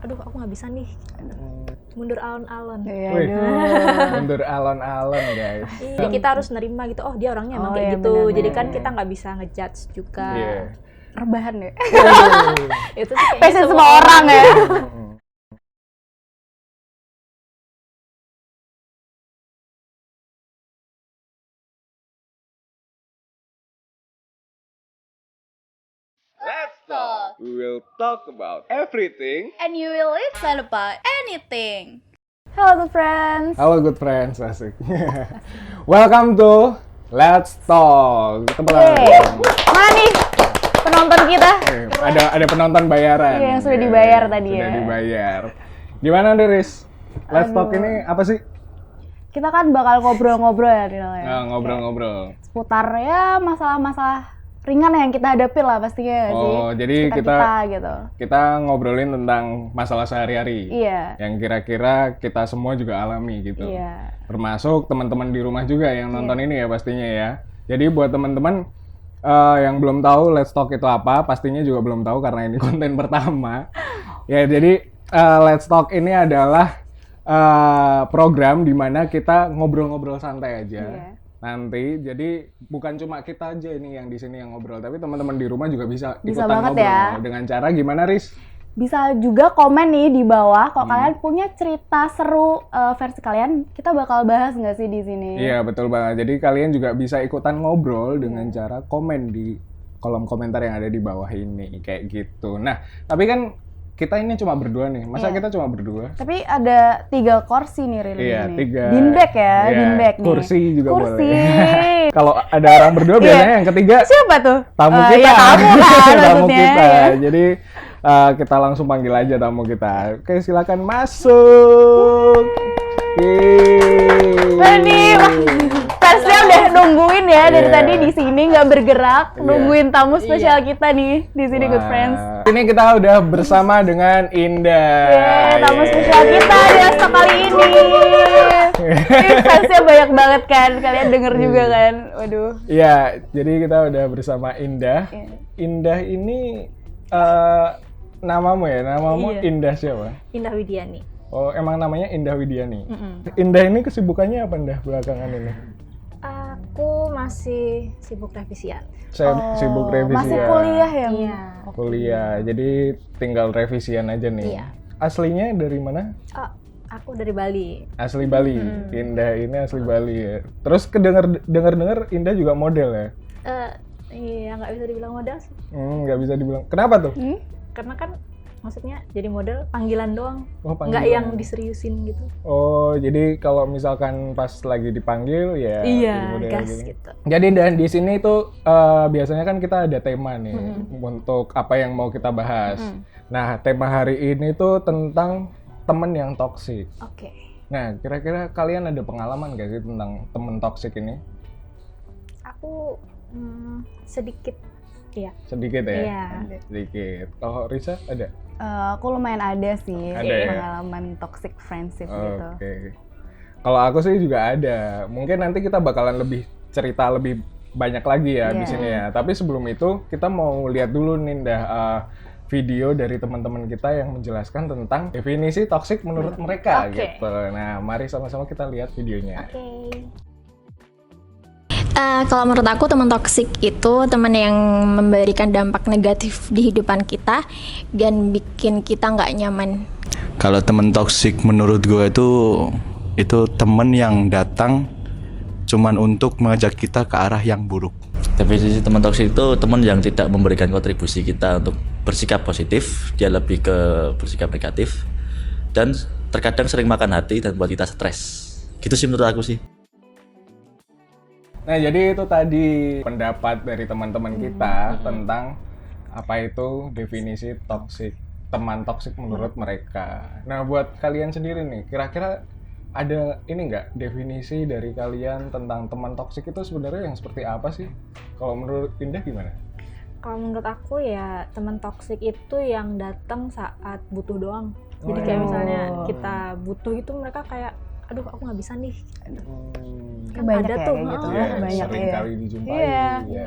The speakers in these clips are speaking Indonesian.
aduh aku nggak bisa nih, mundur alon-alon. Wih, mundur alon-alon guys. Jadi kita harus nerima gitu, oh dia orangnya emang kayak gitu. bener-bener. Jadi kan kita nggak bisa ngejudge juga. Iya. Rebahan ya. Itu sih kayaknya Passion semua orang ya. Let's talk. We will talk about everything. And you will listen about anything. Halo good friends. Halo good friends, asik. Welcome to Let's Talk. Mana nih penonton kita? Ada penonton bayaran. Iya, yang sudah dibayar tadi ya. Sudah dibayar. Gimana nih, Riz? Let's Talk ini apa sih? Kita kan bakal ngobrol-ngobrol ya, Dino ya. Nah, ngobrol-ngobrol. Seputar ya masalah-masalah ringan yang kita hadapi lah pastinya sih. Oh, jadi kita gitu. Kita ngobrolin tentang masalah sehari-hari. Iya. Yang kira-kira kita semua juga alami gitu. Iya. Termasuk teman-teman di rumah juga yang nonton ini ya pastinya ya. Jadi buat teman-teman yang belum tahu Let's Talk itu apa, pastinya juga belum tahu karena ini konten pertama. Ya, jadi Let's Talk ini adalah program di mana kita ngobrol-ngobrol santai aja. Iya. Nanti jadi bukan cuma kita aja ini yang di sini yang ngobrol, tapi teman-teman di rumah juga bisa ikutan banget ngobrol. ya. Dengan cara gimana, Riz? Bisa juga komen nih di bawah kalau kalian punya cerita seru versi kalian, kita bakal bahas nggak sih di sini? Iya, betul banget. Jadi kalian juga bisa ikutan ngobrol dengan cara komen di kolom komentar yang ada di bawah ini kayak gitu. Nah, tapi kan kita ini cuma berdua nih. Masa kita cuma berdua? Tapi ada 3 kursi nih Rili. Iya, 3. Beanbag ya, Iya, beanbag nih. kursi juga kursi. boleh. Kalau ada orang berdua biasanya yang ketiga Siapa tuh? tamu kita. Ya, tamu kan tamu maksudnya. kita. Jadi kita langsung panggil aja tamu kita. Oke, silakan masuk. Nih, fansnya udah nungguin ya dari Iya. tadi di sini nggak bergerak, nungguin tamu spesial kita nih di sini good friends. Ini kita udah bersama dengan Indah. Tamu spesial kita di Asto kali ini. Ini fansnya banyak banget kan, kalian denger juga kan. Waduh. Iya, jadi kita udah bersama Indah. Iya. Indah ini namamu ya? Namamu Iya. Indah siapa? Indah Widiani. Oh, emang namanya Indah Widiani. Indah ini kesibukannya apa Indah belakangan ini? Aku masih sibuk revisian. Saya sibuk revisian. Masih kuliah ya? Iya. Kuliah, jadi tinggal revisian aja nih. Iya. Aslinya dari mana? Oh, aku dari Bali. Asli Bali. Indah ini asli Bali ya. Terus dengar Indah juga model ya? Iya, nggak bisa dibilang model sih. Nggak bisa dibilang. Kenapa tuh? Karena kan maksudnya jadi model panggilan doang. Oh, Nggak panggilan. yang diseriusin gitu. Oh, jadi kalau misalkan pas lagi dipanggil ya Iya, jadi model gas gitu. gitu. Jadi dan di sini tuh biasanya kan kita ada tema nih untuk apa yang mau kita bahas. Nah, tema hari ini tuh tentang temen yang toksik. Oke. Nah, kira-kira kalian ada pengalaman gak sih tentang temen toksik ini? Aku sedikit, iya. Sedikit ya? Iya. Sedikit. Kalau Risa ada? Aku lumayan ada sih Ada ya? pengalaman toxic friendship gitu. Oke. Kalau aku sih juga ada. Mungkin nanti kita bakalan cerita lebih banyak lagi ya di Iya. sini ya. Tapi sebelum itu kita mau lihat dulu nih video dari teman-teman kita yang menjelaskan tentang definisi toksik menurut mereka Oke. gitu. Nah, mari sama-sama kita lihat videonya. Oke. Kalau menurut aku teman toksik itu teman yang memberikan dampak negatif di kehidupan kita dan bikin kita nggak nyaman. Kalau teman toksik menurut gue itu teman yang datang cuman untuk mengajak kita ke arah yang buruk. Definisi teman toksik itu teman yang tidak memberikan kontribusi kita untuk bersikap positif, dia lebih ke bersikap negatif dan terkadang sering makan hati dan buat kita stres. Gitu sih menurut aku sih. Nah, jadi itu tadi pendapat dari teman-teman kita tentang apa itu definisi toksik, teman toksik menurut mereka. Nah, buat kalian sendiri nih, kira-kira ada ini nggak definisi dari kalian tentang teman toksik itu sebenarnya yang seperti apa sih? Kalau menurut Indah gimana? Kalau menurut aku ya teman toksik itu yang datang saat butuh doang. Jadi kayak misalnya kita butuh itu mereka kayak, aduh aku nggak bisa nih. Kan Banyak ada ya tuh, kayak gitu. Iya, Banyak sering ya. kali dijumpai. Iya. Iya.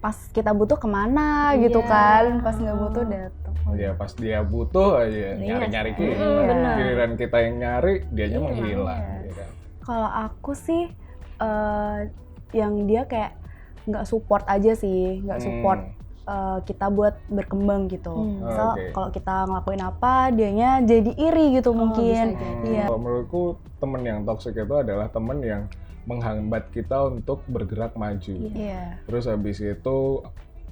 Pas kita butuh kemana gitu Iya. kan, pas nggak butuh datang. Dia pas dia butuh aja nyari-nyari kita. benar. Giliran kita yang nyari, dianya menghilang. Iya. Ya kan? Kalau aku sih yang dia kayak nggak support aja sih, nggak support kita buat berkembang gitu. Misal Oke. kalau kita ngelakuin apa, dianya jadi iri gitu mungkin. Iya. Kalau menurutku temen yang toxic itu adalah temen yang menghambat kita untuk bergerak maju. Iya. Terus habis itu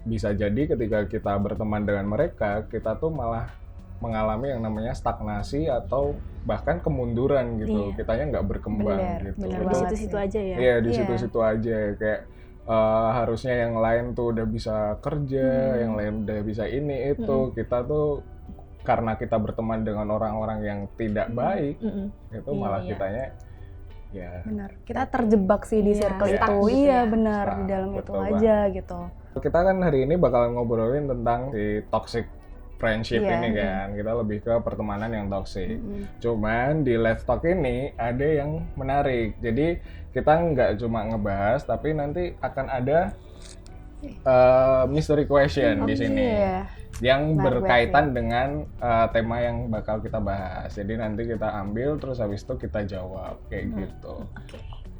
bisa jadi ketika kita berteman dengan mereka, kita tuh malah mengalami yang namanya stagnasi atau bahkan kemunduran gitu. Kitanya nggak berkembang gitu. Bener Di banget situ-situ sih. aja ya. Iya, di situ-situ aja kayak harusnya yang lain tuh udah bisa kerja, yang lain udah bisa ini itu. Kita tuh karena kita berteman dengan orang-orang yang tidak baik, itu malah kitanya ya Benar. Kita terjebak sih di circle Iya, itu. gitu Iya, ya. benar, di Stuck, dalam itu betul aja gitu. kita kan hari ini bakalan ngobrolin tentang si toxic friendship Iya. ini kan. Kita lebih ke pertemanan yang toxic. Cuman di Let's Talk ini ada yang menarik. Jadi kita nggak cuma ngebahas, tapi nanti akan ada mystery question di sini. Iya. Yang Menarik berkaitan dengan tema yang bakal kita bahas. Jadi nanti kita ambil terus habis itu kita jawab kayak gitu.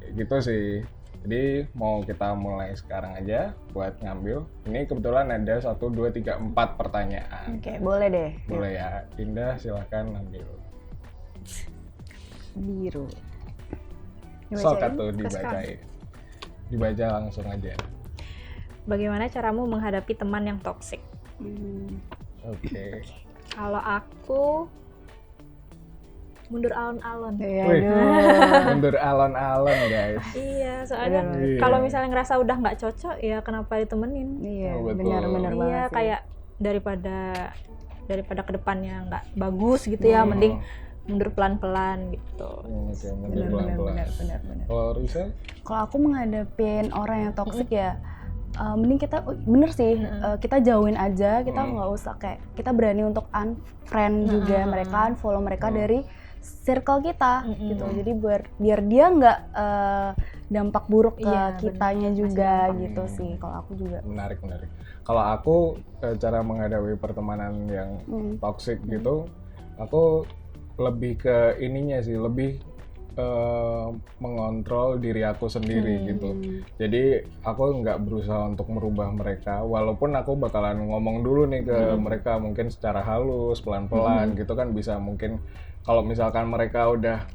Kayak gitu sih. Jadi mau kita mulai sekarang aja buat ngambil. Ini kebetulan ada 1, 2, 3, 4 pertanyaan. Oke, boleh deh. Boleh ya. Indah silakan ambil. Biru. Sok atau dibacain. Dibaca langsung aja. Bagaimana caramu menghadapi teman yang toksik? Oke. Kalau aku mundur alon-alon. Iya, Wih. aduh. Mundur alon-alon guys. Iya, soalnya Iya. kalau misalnya ngerasa udah nggak cocok, ya kenapa ditemenin? Iya, Oh, betul. benar banget Iya, sih. kayak daripada kedepannya nggak bagus gitu ya, mending mundur pelan-pelan gitu. Oke, mundur pelan-pelan. benar. Kalau Risa? Kalau aku menghadapin orang yang toksik ya, mending kita bener sih, kita jauhin aja, kita nggak usah kayak kita berani untuk unfriend juga mereka, unfollow mereka dari circle kita gitu. Jadi biar dia nggak dampak buruk ke Iya, kitanya juga gitu sih. Kalau aku juga. Menarik. Kalau aku cara menghadapi pertemanan yang toxic gitu, aku lebih ke ininya sih, lebih mengontrol diri aku sendiri gitu. Jadi aku nggak berusaha untuk merubah mereka, walaupun aku bakalan ngomong dulu nih ke mereka mungkin secara halus, pelan-pelan gitu kan bisa mungkin. Kalau misalkan mereka udah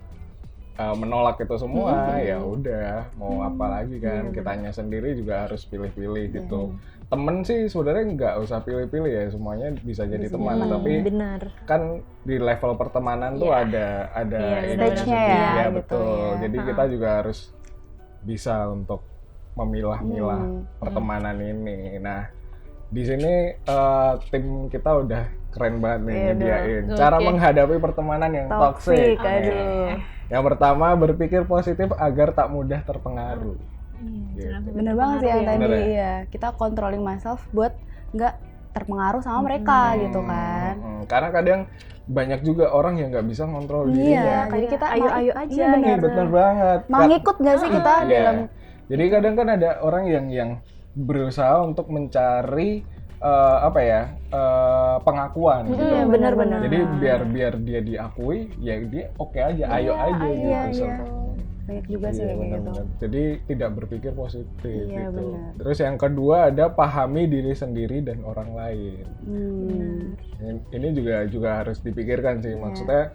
menolak itu semua, ya udah mau apa lagi kan, kitanya sendiri juga harus pilih-pilih gitu. Temen sih sebenarnya nggak usah pilih-pilih ya, semuanya bisa jadi teman, tapi Benar. kan di level pertemanan tuh ada Iya, ininya stage-nya sendiri, ya, ya gitu betul. ya. Jadi kita juga harus bisa untuk memilah-milah pertemanan ini. Nah, di sini tim kita udah keren banget nih nyediain cara menghadapi pertemanan yang toxic. Aduh. Yang pertama, berpikir positif agar tak mudah terpengaruh. Gitu. Bener banget sih yang tadi, Bener ya? iya. Kita controlling myself buat nggak terpengaruh sama mereka gitu kan. Karena kadang banyak juga orang yang nggak bisa ngontrol dirinya. Iya, jadi kita ayo-ayo aja. Iya, bener. Iya, bener banget. Mau ngikut nggak sih kita Iya. dalam Jadi kadang kan ada orang yang berusaha untuk mencari pengakuan gitu. Iya, benar-benar. Jadi biar dia diakui, ya dia oke aja, ayo aja gitu. banyak juga sih Iya, kayak gitu. benar-benar. Jadi tidak berpikir positif Iya, gitu. benar. Terus yang kedua ada pahami diri sendiri dan orang lain. Ini juga harus dipikirkan sih, maksudnya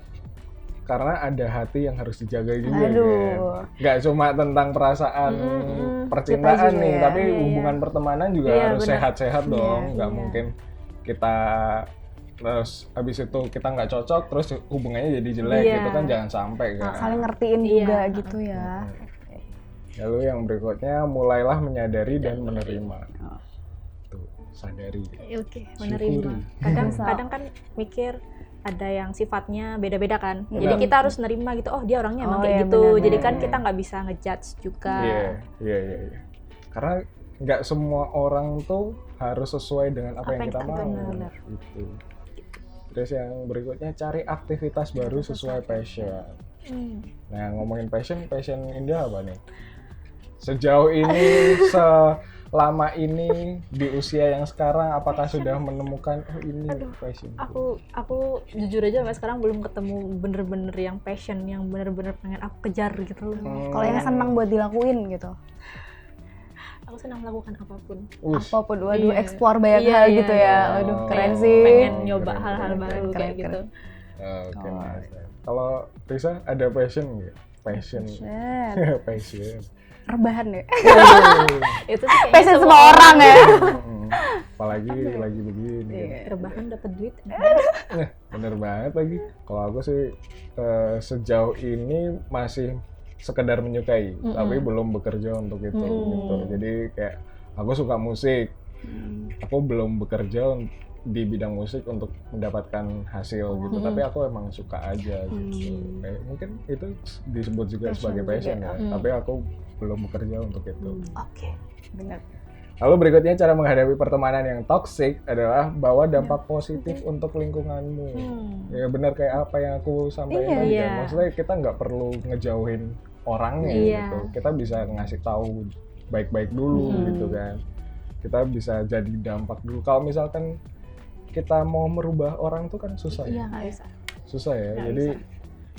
karena ada hati yang harus dijaga juga Aduh. kan. Nggak cuma tentang perasaan percintaan juga nih, ya. tapi hubungan pertemanan juga harus sehat-sehat dong. Nggak mungkin kita terus habis itu kita nggak cocok terus hubungannya jadi jelek gitu kan, jangan sampai kan. Saling ngertiin juga gitu ya. Lalu yang berikutnya, mulailah menyadari dan menerima. Tuh, sadari. Oke, menerima. Kadang kan mikir ada yang sifatnya beda-beda kan. Jadi kita harus nerima gitu. Oh, dia orangnya emang kayak gitu. benar, Jadi kan kita nggak bisa ngejudge juga. Iya. Karena nggak semua orang tuh harus sesuai dengan apa yang kita mau. Gitu. Terus yang berikutnya, cari aktivitas baru sesuai passion. Nah, ngomongin passion Indah apa nih? Sejauh ini, selama ini di usia yang sekarang, apakah sudah menemukan ini passion? Aku jujur aja sampai sekarang belum ketemu bener-bener yang passion, yang bener-bener pengen aku kejar gitu loh. Kalau yang senang buat dilakuin gitu. Aku senang melakukan apapun. Apapun, waduh, Iya. explore banyak Iya, hal iya, gitu ya. iya. Waduh, Kayak keren sih. Pengen nyoba Keren, hal-hal keren, baru keren, kayak keren. gitu. Oke, nice. Kalau Risa ada passion nggak? Passion. Passion. Rebahan ya. Itu sih kayaknya Passion semua orang ya. Apalagi lagi begini. rebahan dapat duit. Bener banget lagi. Kalau aku sih sejauh ini masih sekedar menyukai, tapi belum bekerja untuk itu gitu. Jadi kayak aku suka musik, aku belum bekerja di bidang musik untuk mendapatkan hasil gitu. Tapi aku emang suka aja gitu. Kayak mungkin itu disebut juga sebagai passion ya. Tapi aku belum bekerja untuk itu. Oke, benar. Lalu berikutnya cara menghadapi pertemanan yang toksik adalah bawa dampak positif untuk lingkunganmu. Ya benar kayak apa yang aku sampaikan tadi. Iya. Maksudnya kita nggak perlu ngejauhin orangnya gitu. Kita bisa ngasih tahu baik-baik dulu gitu kan. Kita bisa jadi dampak dulu. Kalau misalkan kita mau merubah orang tuh kan susah ya. Iya, nggak bisa. Susah ya. Jadi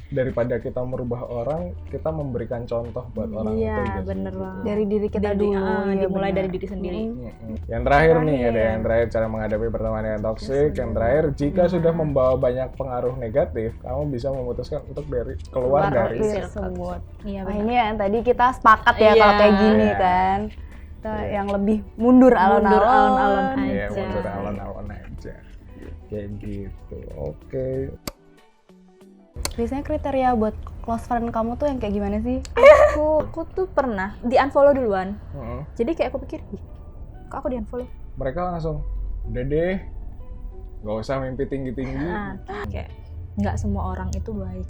daripada kita merubah orang, kita memberikan contoh buat orang itu. Iya, gitu. bener banget. Dari diri kita dulu. ya dimulai benar. dari diri sendiri. Yang terakhir nih, ada yang terakhir cara menghadapi pertemanan yang toksik. Yang terakhir, jika sudah membawa banyak pengaruh negatif, kamu bisa memutuskan untuk keluar dari Tersebut. Iya Nah, benar. ini yang tadi kita sepakat ya Iya. kalau kayak gini kan. Kita yang lebih mundur alon-alon alon-alon. Iya, aja. mundur alon-alon aja. Kayak gitu. Oke. Biasanya kriteria buat close friend kamu tuh yang kayak gimana sih? Aku tuh pernah di unfollow duluan. Heeh. Jadi kayak aku pikir, ih, kok aku di unfollow? Mereka langsung, udah deh, nggak usah mimpi tinggi-tinggi. Kayak nggak semua orang itu baik.